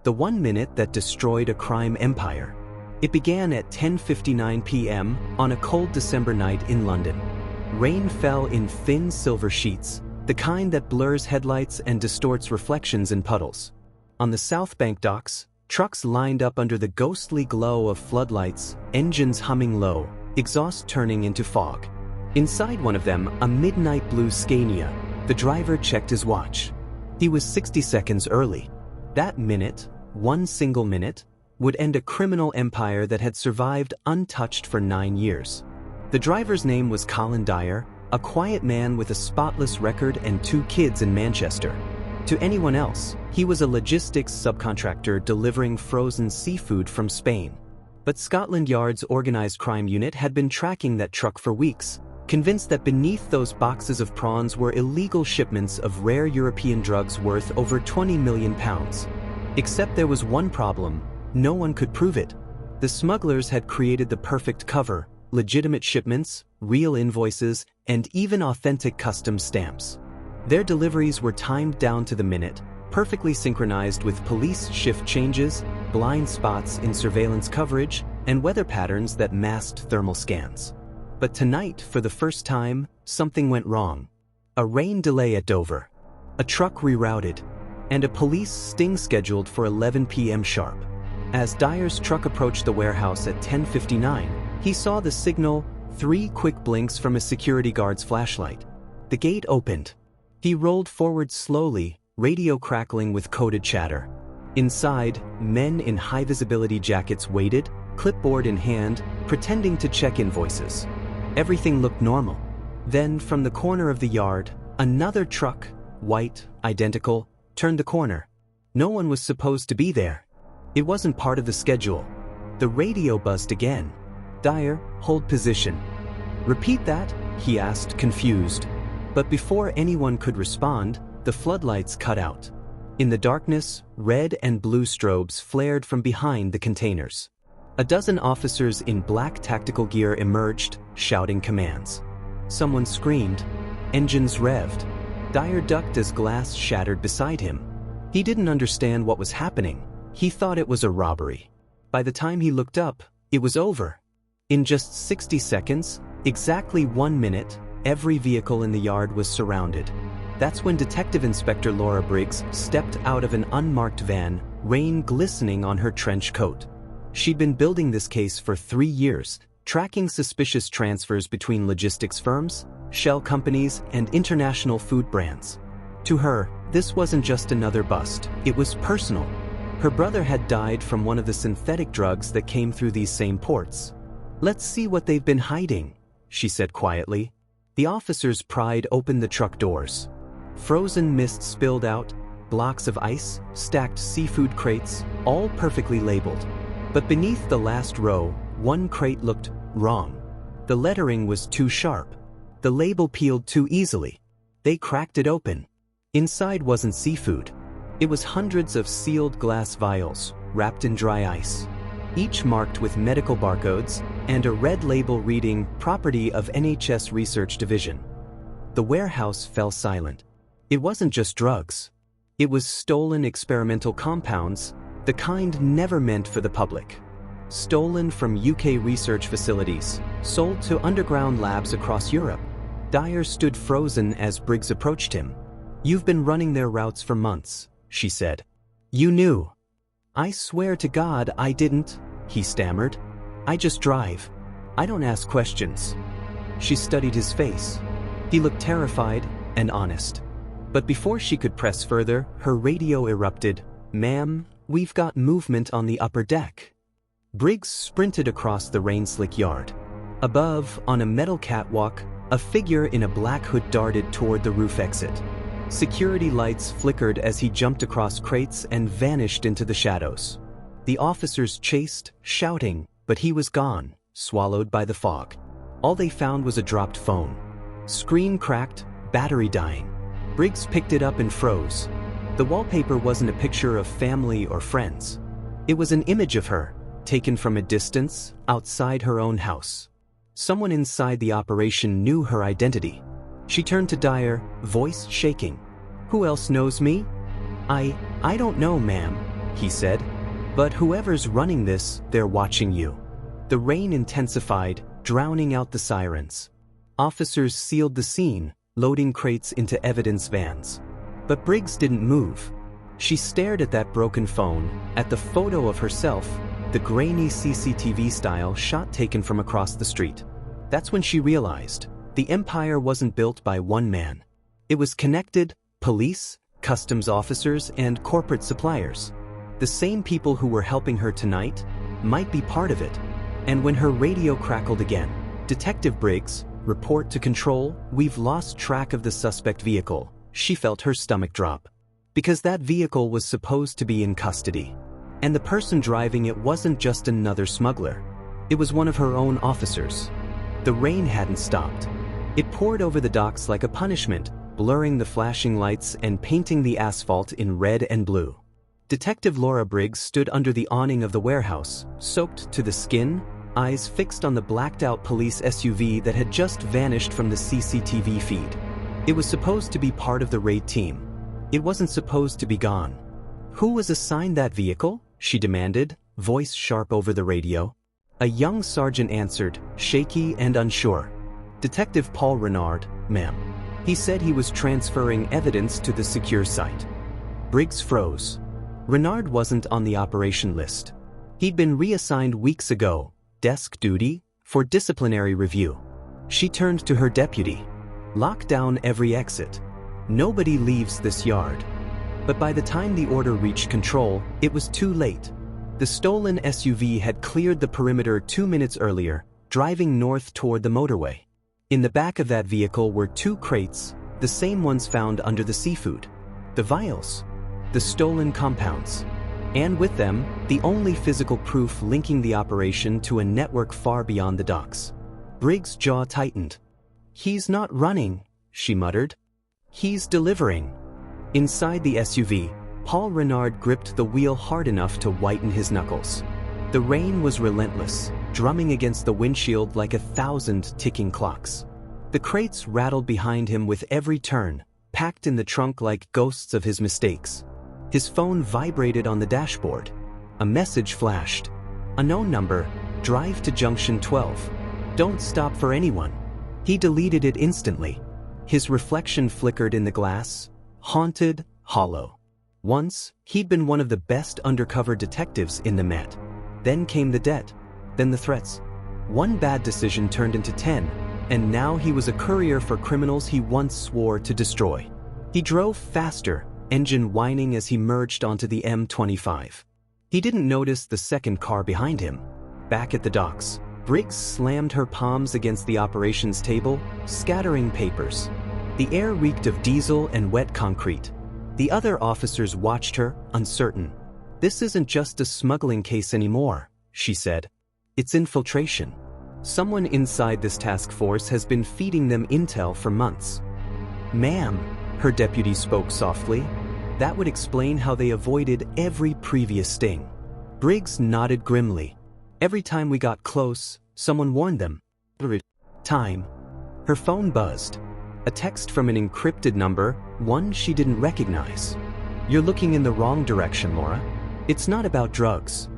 The 1 minute that destroyed a crime empire. It began at 10:59 p.m. on a cold December night in London. Rain fell in thin silver sheets, the kind that blurs headlights and distorts reflections in puddles. On the South Bank docks, trucks lined up under the ghostly glow of floodlights, engines humming low, exhaust turning into fog. Inside one of them, a midnight blue Scania, the driver checked his watch. He was 60 seconds early. That minute, one single minute, would end a criminal empire that had survived untouched for 9 years. The driver's name was Colin Dyer, a quiet man with a spotless record and 2 kids in Manchester. To anyone else, he was a logistics subcontractor delivering frozen seafood from Spain. But Scotland Yard's organized crime unit had been tracking that truck for weeks, convinced that beneath those boxes of prawns were illegal shipments of rare European drugs worth over £20 million. Except there was one problem: no one could prove it. The smugglers had created the perfect cover: legitimate shipments, real invoices, and even authentic customs stamps. Their deliveries were timed down to the minute, perfectly synchronized with police shift changes, blind spots in surveillance coverage, and weather patterns that masked thermal scans. But tonight, for the first time, something went wrong. A rain delay at Dover, a truck rerouted, and a police sting scheduled for 11 p.m. sharp. As Dyer's truck approached the warehouse at 10:59, he saw the signal, 3 quick blinks from a security guard's flashlight. The gate opened. He rolled forward slowly, radio crackling with coded chatter. Inside, men in high-visibility jackets waited, clipboard in hand, pretending to check invoices. Everything looked normal. Then, from the corner of the yard, another truck, white, identical, turned the corner. No one was supposed to be there. It wasn't part of the schedule. The radio buzzed again. "Dyer, hold position." "Repeat that?" he asked, confused. But before anyone could respond, the floodlights cut out. In the darkness, red and blue strobes flared from behind the containers. A dozen officers in black tactical gear emerged, shouting commands. Someone screamed. Engines revved. Dyer ducked as glass shattered beside him. He didn't understand what was happening. He thought it was a robbery. By the time he looked up, it was over. In just 60 seconds, exactly 1 minute, every vehicle in the yard was surrounded. That's when Detective Inspector Laura Briggs stepped out of an unmarked van, rain glistening on her trench coat. She'd been building this case for 3 years, tracking suspicious transfers between logistics firms, shell companies, and international food brands. To her, this wasn't just another bust, it was personal. Her brother had died from one of the synthetic drugs that came through these same ports. "Let's see what they've been hiding," she said quietly. The officers pried open the truck doors. Frozen mist spilled out, blocks of ice, stacked seafood crates, all perfectly labeled. But beneath the last row, one crate looked wrong. The lettering was too sharp. The label peeled too easily. They cracked it open. Inside wasn't seafood. It was hundreds of sealed glass vials, wrapped in dry ice, each marked with medical barcodes and a red label reading "Property of NHS Research Division." The warehouse fell silent. It wasn't just drugs. It was stolen experimental compounds, the kind never meant for the public. Stolen from UK research facilities, sold to underground labs across Europe. Dyer stood frozen as Briggs approached him. "You've been running their routes for months," she said. "You knew." "I swear to God I didn't," he stammered. "I just drive. I don't ask questions." She studied his face. He looked terrified and honest. But before she could press further, her radio erupted. "Ma'am, we've got movement on the upper deck." Briggs sprinted across the rain-slick yard. Above, on a metal catwalk, a figure in a black hood darted toward the roof exit. Security lights flickered as he jumped across crates and vanished into the shadows. The officers chased, shouting, but he was gone, swallowed by the fog. All they found was a dropped phone. Screen cracked, battery dying. Briggs picked it up and froze. The wallpaper wasn't a picture of family or friends. It was an image of her, taken from a distance, outside her own house. Someone inside the operation knew her identity. She turned to Dyer, voice shaking. "Who else knows me?" I don't know, ma'am," he said. "But whoever's running this, they're watching you." The rain intensified, drowning out the sirens. Officers sealed the scene, loading crates into evidence vans. But Briggs didn't move. She stared at that broken phone, at the photo of herself, the grainy CCTV-style shot taken from across the street. That's when she realized the empire wasn't built by one man. It was connected: police, customs officers, and corporate suppliers. The same people who were helping her tonight might be part of it. And when her radio crackled again, "Detective Briggs, report to control, we've lost track of the suspect vehicle," she felt her stomach drop. Because that vehicle was supposed to be in custody. And the person driving it wasn't just another smuggler. It was one of her own officers. The rain hadn't stopped. It poured over the docks like a punishment, blurring the flashing lights and painting the asphalt in red and blue. Detective Laura Briggs stood under the awning of the warehouse, soaked to the skin, eyes fixed on the blacked-out police SUV that had just vanished from the CCTV feed. It was supposed to be part of the raid team. It wasn't supposed to be gone. "Who was assigned that vehicle?" she demanded, voice sharp over the radio. A young sergeant answered, shaky and unsure. "Detective Paul Renard, ma'am. He said he was transferring evidence to the secure site." Briggs froze. Renard wasn't on the operation list. He'd been reassigned weeks ago, desk duty, for disciplinary review. She turned to her deputy. "Lock down every exit. Nobody leaves this yard." But by the time the order reached control, it was too late. The stolen SUV had cleared the perimeter 2 minutes earlier, driving north toward the motorway. In the back of that vehicle were 2 crates, the same ones found under the seafood. The vials. The stolen compounds. And with them, the only physical proof linking the operation to a network far beyond the docks. Briggs' jaw tightened. "He's not running," she muttered. "He's delivering." Inside the SUV, Paul Renard gripped the wheel hard enough to whiten his knuckles. The rain was relentless, drumming against the windshield like 1,000 ticking clocks. The crates rattled behind him with every turn, packed in the trunk like ghosts of his mistakes. His phone vibrated on the dashboard. A message flashed. "Unknown number, drive to junction 12. Don't stop for anyone." He deleted it instantly. His reflection flickered in the glass, haunted, hollow. Once, he'd been one of the best undercover detectives in the Met. Then came the debt, then the threats. One bad decision turned into 10, and now he was a courier for criminals he once swore to destroy. He drove faster, engine whining as he merged onto the M25. He didn't notice the second car behind him. Back at the docks, Briggs slammed her palms against the operations table, scattering papers. The air reeked of diesel and wet concrete. The other officers watched her, uncertain. "This isn't just a smuggling case anymore," she said. "It's infiltration. Someone inside this task force has been feeding them intel for months." "Ma'am," her deputy spoke softly. "That would explain how they avoided every previous sting." Briggs nodded grimly. "Every time we got close, someone warned them." Time. Her phone buzzed. A text from an encrypted number, one she didn't recognize. "You're looking in the wrong direction, Laura. It's not about drugs."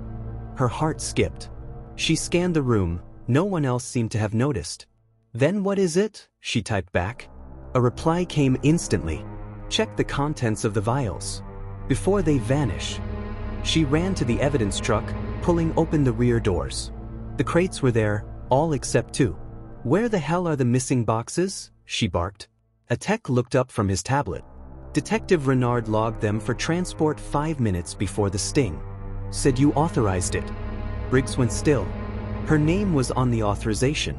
Her heart skipped. She scanned the room. No one else seemed to have noticed. "Then what is it?" she typed back. A reply came instantly. "Check the contents of the vials before they vanish." She ran to the evidence truck, pulling open the rear doors. The crates were there, all except 2. "Where the hell are the missing boxes?" she barked. A tech looked up from his tablet. Detective Renard logged them for transport 5 minutes before the sting. "Said you authorized it." Briggs went still. Her name was on the authorization.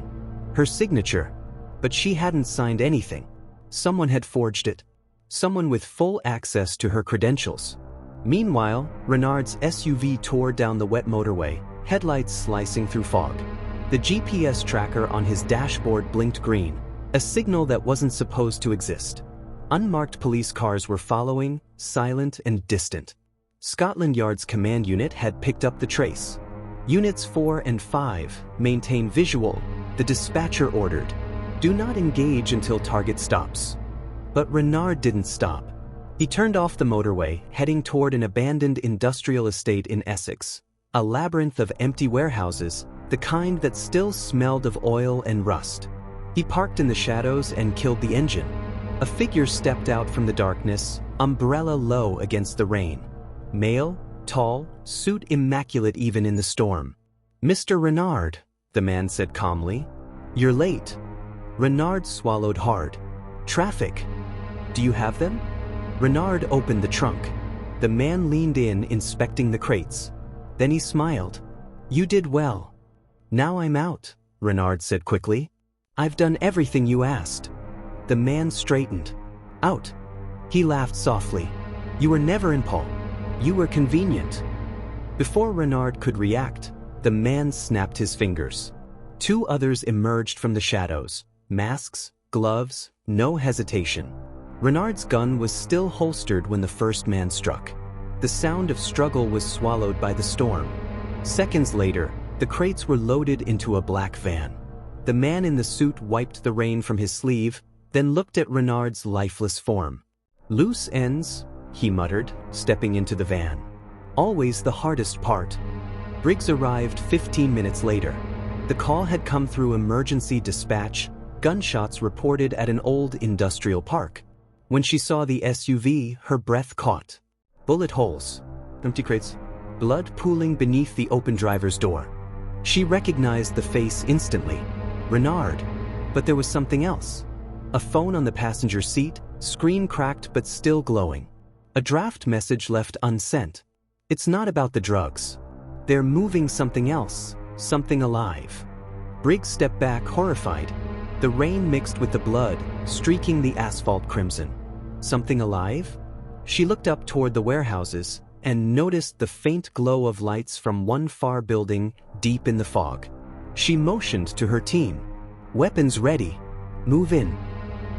Her signature. But she hadn't signed anything. Someone had forged it. Someone with full access to her credentials. Meanwhile, Renard's SUV tore down the wet motorway, headlights slicing through fog. The GPS tracker on his dashboard blinked green, a signal that wasn't supposed to exist. Unmarked police cars were following, silent and distant. Scotland Yard's command unit had picked up the trace. Units 4 and 5, maintain visual, the dispatcher ordered. "Do not engage until target stops." But Renard didn't stop. He turned off the motorway, heading toward an abandoned industrial estate in Essex, a labyrinth of empty warehouses, the kind that still smelled of oil and rust. He parked in the shadows and killed the engine. A figure stepped out from the darkness, umbrella low against the rain. Male, tall, suit immaculate even in the storm. "Mr. Renard," the man said calmly. "You're late." Renard swallowed hard. "Traffic. Do you have them?" Renard opened the trunk. The man leaned in, inspecting the crates. Then he smiled. "You did well." "Now I'm out," Renard said quickly. "I've done everything you asked." The man straightened. "Out." He laughed softly. "You were never in Paul. You were convenient." Before Renard could react, the man snapped his fingers. Two others emerged from the shadows. Masks, gloves, no hesitation. Renard's gun was still holstered when the first man struck. The sound of struggle was swallowed by the storm. Seconds later, the crates were loaded into a black van. The man in the suit wiped the rain from his sleeve, then looked at Renard's lifeless form. "Loose ends," he muttered, stepping into the van. "Always the hardest part." Briggs arrived 15 minutes later. The call had come through emergency dispatch, gunshots reported at an old industrial park. When she saw the SUV, her breath caught. Bullet holes, empty crates, blood pooling beneath the open driver's door. She recognized the face instantly. Renard. But there was something else. A phone on the passenger seat, screen cracked but still glowing. A draft message left unsent. "It's not about the drugs. They're moving something else, something alive." Briggs stepped back, horrified. The rain mixed with the blood, streaking the asphalt crimson. Something alive? She looked up toward the warehouses and noticed the faint glow of lights from one far building deep in the fog. She motioned to her team. "Weapons ready. Move in."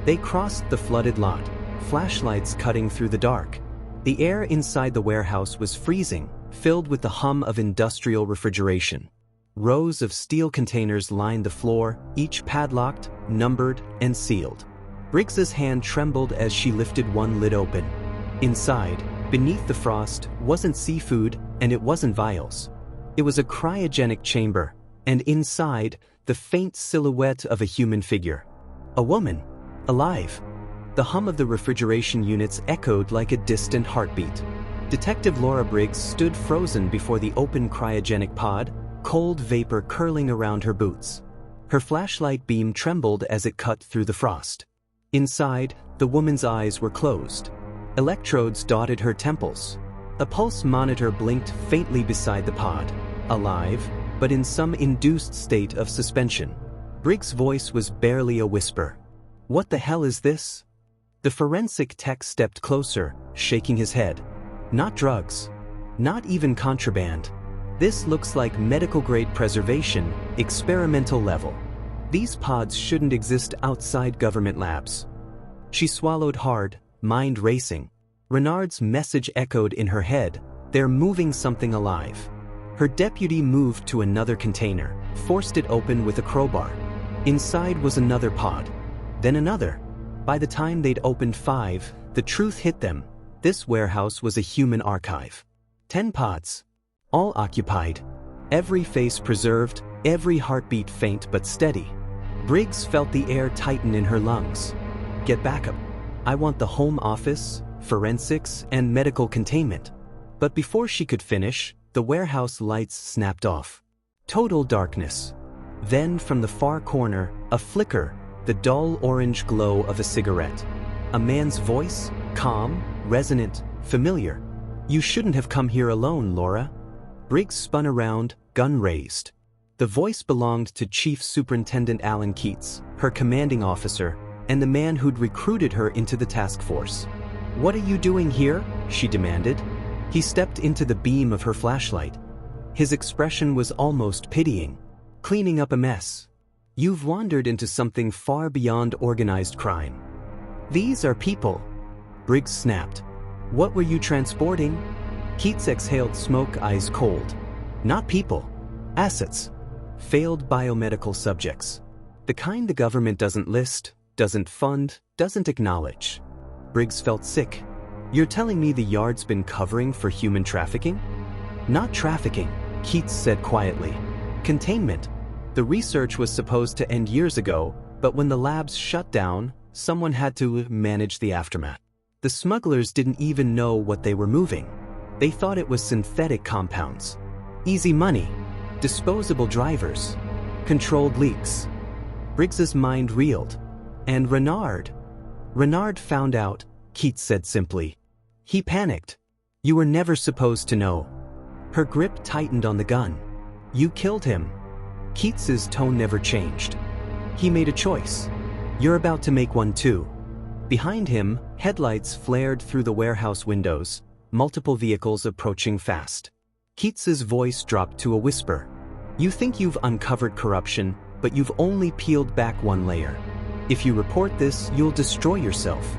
They crossed the flooded lot, flashlights cutting through the dark. The air inside the warehouse was freezing, filled with the hum of industrial refrigeration. Rows of steel containers lined the floor, each padlocked, numbered, and sealed. Briggs's hand trembled as she lifted one lid open. Inside, beneath the frost, wasn't seafood, and it wasn't vials. It was a cryogenic chamber, and inside, the faint silhouette of a human figure. A woman, alive. The hum of the refrigeration units echoed like a distant heartbeat. Detective Laura Briggs stood frozen before the open cryogenic pod, cold vapor curling around her boots. Her flashlight beam trembled as it cut through the frost. Inside, the woman's eyes were closed. Electrodes dotted her temples. A pulse monitor blinked faintly beside the pod. Alive, but in some induced state of suspension. Briggs' voice was barely a whisper. "What the hell is this?" The forensic tech stepped closer, shaking his head. "Not drugs. Not even contraband. This looks like medical-grade preservation, experimental level. These pods shouldn't exist outside government labs." She swallowed hard, mind racing. Renard's message echoed in her head, "They're moving something alive." Her deputy moved to another container, forced it open with a crowbar. Inside was another pod. Then another. By the time they'd opened 5, the truth hit them. This warehouse was a human archive. 10 pods. All occupied. Every face preserved, every heartbeat faint but steady. Briggs felt the air tighten in her lungs. "Get back up. I want the home office, forensics, and medical containment." But before she could finish, the warehouse lights snapped off. Total darkness. Then from the far corner, a flicker, the dull orange glow of a cigarette. A man's voice, calm, resonant, familiar. "You shouldn't have come here alone, Laura." Briggs spun around, gun raised. The voice belonged to Chief Superintendent Alan Keats, her commanding officer, and the man who'd recruited her into the task force. "What are you doing here?" she demanded. He stepped into the beam of her flashlight. His expression was almost pitying. "Cleaning up a mess. You've wandered into something far beyond organized crime. These are people." Briggs snapped. "What were you transporting?" Keats exhaled smoke, eyes cold. "Not people. Assets. Failed biomedical subjects. The kind the government doesn't list, doesn't fund, doesn't acknowledge." Briggs felt sick. You're telling me the yard's been covering for human trafficking? Not trafficking, Keats said quietly. Containment. The research was supposed to end years ago, but when the labs shut down, someone had to manage the aftermath. The smugglers didn't even know what they were moving. They thought it was synthetic compounds. Easy money. Disposable drivers. Controlled leaks. Briggs's mind reeled. And Renard? Renard found out, Keats said simply. He panicked. You were never supposed to know. Her grip tightened on the gun. You killed him. Keats's tone never changed. He made a choice. You're about to make one too. Behind him, headlights flared through the warehouse windows, multiple vehicles approaching fast. Keats's voice dropped to a whisper. You think you've uncovered corruption, but you've only peeled back one layer. If you report this, you'll destroy yourself.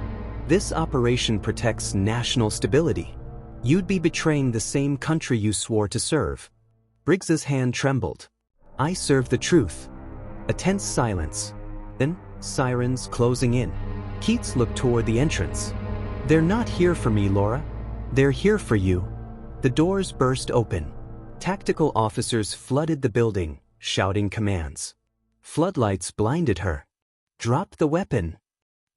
This operation protects national stability. You'd be betraying the same country you swore to serve. Briggs's hand trembled. I serve the truth. A tense silence. Then, sirens closing in. Keats looked toward the entrance. They're not here for me, Laura. They're here for you. The doors burst open. Tactical officers flooded the building, shouting commands. Floodlights blinded her. Drop the weapon.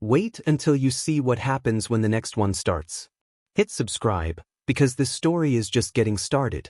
Wait until you see what happens when the next one starts. Hit subscribe, because this story is just getting started.